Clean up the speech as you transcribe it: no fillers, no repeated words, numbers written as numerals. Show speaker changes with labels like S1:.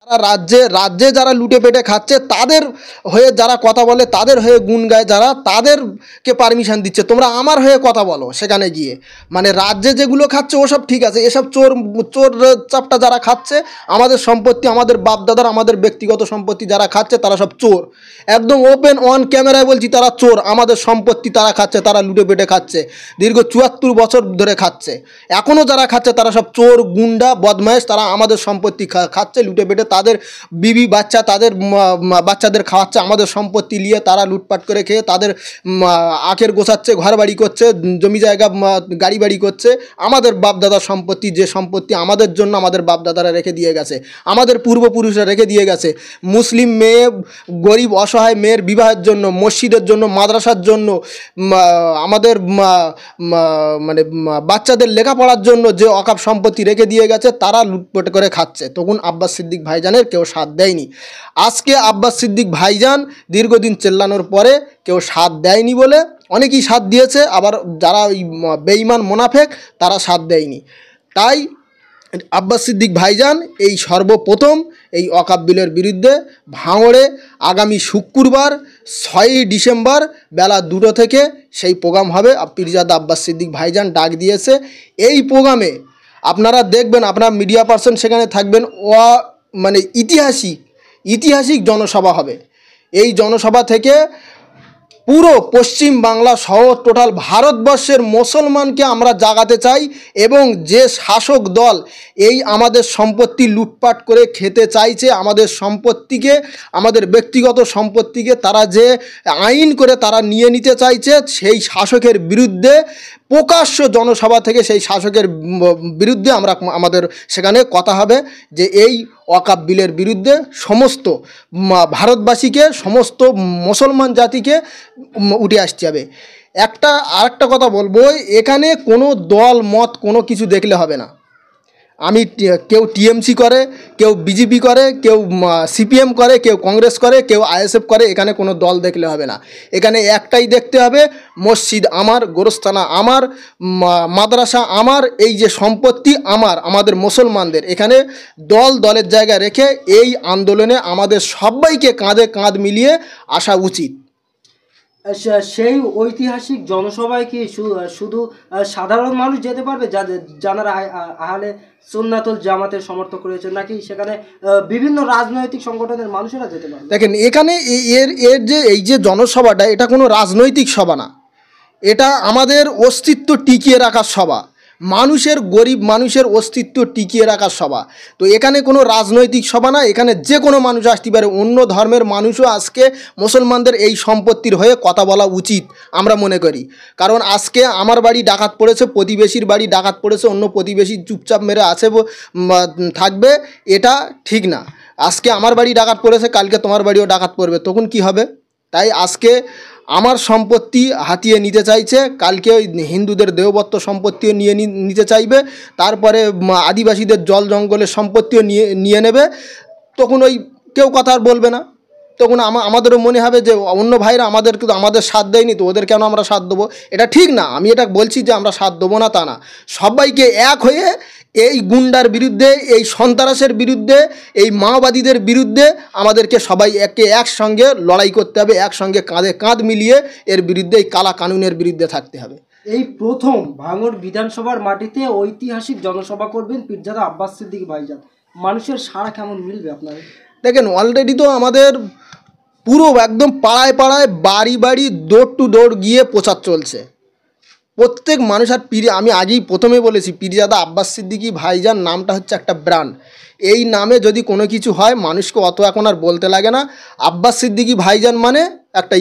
S1: রাজ্যে রাজ্যে যারা লুটে পেটে খাচ্ছে তাদের হয়ে যারা কথা বলে, তাদের হয়ে গুণ গায় যারা, তাদেরকে পারমিশন দিচ্ছে তোমরা আমার হয়ে কথা বলো সেখানে গিয়ে। মানে রাজ্যে যেগুলো খাচ্ছে ওসব ঠিক আছে, এসব চোর চোর চাপটা যারা খাচ্ছে, আমাদের সম্পত্তি, আমাদের বাপদাদার, আমাদের ব্যক্তিগত সম্পত্তি যারা খাচ্ছে তারা সব চোর। একদম ওপেন অন ক্যামেরায় বলছি, তারা চোর। আমাদের সম্পত্তি তারা খাচ্ছে, তারা লুটে পেটে খাচ্ছে, দীর্ঘ ৭৪ বছর ধরে খাচ্ছে। এখনও যারা খাচ্ছে তারা সব চোর, গুন্ডা, বদমাইশ। তারা আমাদের সম্পত্তি খাচ্ছে লুটে পেটে, তাদের বিবি বাচ্চা, তাদের বাচ্চাদের খাওয়াচ্ছে, আমাদের সম্পত্তি নিয়ে তারা লুটপাট করে খেয়ে তাদের আখের গোছাচ্ছে, ঘর বাড়ি করছে, জমি জায়গা, গাড়ি বাড়ি করছে। আমাদের বাপদাদার সম্পত্তি, যে সম্পত্তি আমাদের জন্য আমাদের বাপদাদারা রেখে দিয়ে গেছে, আমাদের পূর্বপুরুষরা রেখে দিয়ে গেছে, মুসলিম মেয়ে, গরিব অসহায় মেয়ের বিবাহের জন্য, মসজিদের জন্য, মাদ্রাসার জন্য, আমাদের মানে বাচ্চাদের লেখাপড়ার জন্য যে অকাপ সম্পত্তি রেখে দিয়ে গেছে, তারা লুটপাট করে খাচ্ছে। তখন আব্বাস সিদ্দিক ভাইজানের কেউ সাথ দেয়নি। আজকে আব্বাস সিদ্দিক ভাইজান দীর্ঘদিন চেল্লানোর পরে কেউ সাথ দেয়নি বলে অনেকেই সাথ দিয়েছে, আবার যারা ওই বেঈমান মোনাফেক তারা সাথ দেয়নি। তাই আব্বাস সিদ্দিক ভাইজান এই সর্বপ্রথম এই ওয়াকফ বিলের বিরুদ্ধে ভাঙড়ে আগামী শুক্রবার ৬ই ডিসেম্বর বেলা ২টো থেকে সেই প্রোগ্রাম হবে। পীরজাদা আব্বাস সিদ্দিক ভাইজান ডাক দিয়েছে। এই প্রোগ্রামে আপনারা দেখবেন, আপনার মিডিয়া পার্সন সেখানে থাকবেন, মানে ঐতিহাসিক জনসভা হবে। এই জনসভা থেকে পুরো পশ্চিম বাংলা সহ টোটাল ভারতবর্ষের মুসলমানকে আমরা জাগাতে চাই, এবং যে শাসক দল এই আমাদের সম্পত্তি লুটপাট করে খেতে চাইছে, আমাদের সম্পত্তিকে, আমাদের ব্যক্তিগত সম্পত্তিকে তারা যে আইন করে তারা নিয়ে নিতে চাইছে, সেই শাসকের বিরুদ্ধে প্রকাশ্য জনসভা থেকে সেই শাসকের বিরুদ্ধে আমাদের সেখানে কথা হবে যে এই ওয়াকফ বিলের বিরুদ্ধে সমস্ত ভারতবাসীকে, সমস্ত মুসলমান জাতিকে উঠে আসতে হবে। আরেকটা কথা বলবো, এখানে কোনো দল মত কোনো কিছু দেখলে হবে না। কেউ টিএমসি করে, কেউ বিজেপি করে, কেউ সিপিএম করে, কেউ কংগ্রেস করে, কেউ আইএসএফ করে, এখানে কোনো দল দেখলে হবে না। এখানে একটাই দেখতে হবে, মসজিদ আমার, গোরস্থানা আমার, মাদ্রাসা আমার, এই যে সম্পত্তি আমাদের মুসলমানদের। এখানে দলের জায়গা রেখে এই আন্দোলনে আমাদের সবাইকে কাঁধে কাঁধ মিলিয়ে আসা উচিত।
S2: সেই ঐতিহাসিক জনসভায় কি শুধু সাধারণ মানুষ যেতে পারবে যারা আহলে সুন্নাতুল জামাতের সমর্থক রয়েছে, নাকি সেখানে বিভিন্ন রাজনৈতিক সংগঠনের মানুষেরা যেতে পারবে?
S1: দেখেন, এখানে এই যে জনসভাটা, এটা কোনো রাজনৈতিক সভা না, এটা আমাদের অস্তিত্ব টিকিয়ে রাখার সভা, গরিব মানুষের অস্তিত্ব টিকিয়ে রাখার সভা। তো এখানে কোনো রাজনৈতিক সভা না, এখানে যে কোনো মানুষ আসতে পারে, অন্য ধর্মের মানুষও আজকে মুসলমানদের এই সম্পত্তির হয়ে কথা বলা উচিত আমরা মনে করি। কারণ আজকে আমার বাড়ি ডাকাত পড়েছে, প্রতিবেশীর বাড়ি ডাকাত পড়েছে, অন্য প্রতিবেশী চুপচাপ মেরে আছে থাকবে, এটা ঠিক না। আজকে আমার বাড়ি ডাকাত পড়েছে, কালকে তোমার বাড়িও ডাকাত পড়বে, তখন কি হবে? তাই আজকে আমার সম্পত্তি হাতিয়ে নিতে চাইছে, কালকে ওই হিন্দুদের দেবত্ব সম্পত্তিও নিতে চাইবে, তারপরে আদিবাসীদের জল জঙ্গলের সম্পত্তিও নিয়ে নেবে। তখন কেউ কথা আর বলবে না। তখন আমাদেরও মনে হবে যে অন্য ভাইরা আমাদের সাথ দেয়নি, তো ওদের কেন আমরা সাথ দেবো? এটা ঠিক না। আমি এটা বলছি যে আমরা সাথ দেবো না তা না, সবাইকে এক হয়ে এই গুন্ডার বিরুদ্ধে, এই সন্ত্রাসের বিরুদ্ধে, এই মাওবাদীদের বিরুদ্ধে আমাদেরকে সবাই একসঙ্গে লড়াই করতে হবে, একসঙ্গে কাঁধে কাঁধ মিলিয়ে এর বিরুদ্ধে, এই কালা কানুনের বিরুদ্ধে থাকতে হবে।
S2: এই প্রথম ভাঙড় বিধানসভার মাটিতে ঐতিহাসিক জনসভা করবেন পীরজাদা আব্বাস সিদ্দিক ভাইজান, মানুষের সাড়া কেমন মিলবে আপনাদের?
S1: দেখেন, অলরেডি তো আমাদের পুরো একদম পাড়ায় পাড়ায়, বাড়ি বাড়ি, ডোর টু ডোর গিয়ে প্রচার চলছে। প্রত্যেক মানুষ, আর আমি আগেই প্রথমে বলেছি, পীরজাদা আব্বাস সিদ্দিকী ভাইজান নামটা হচ্ছে একটা ব্র্যান্ড। এই নামে যদি কোনো কিছু হয়, মানুষকে অত এখন আর বলতে লাগে না। আব্বাস সিদ্দিকী ভাইজান মানে একটা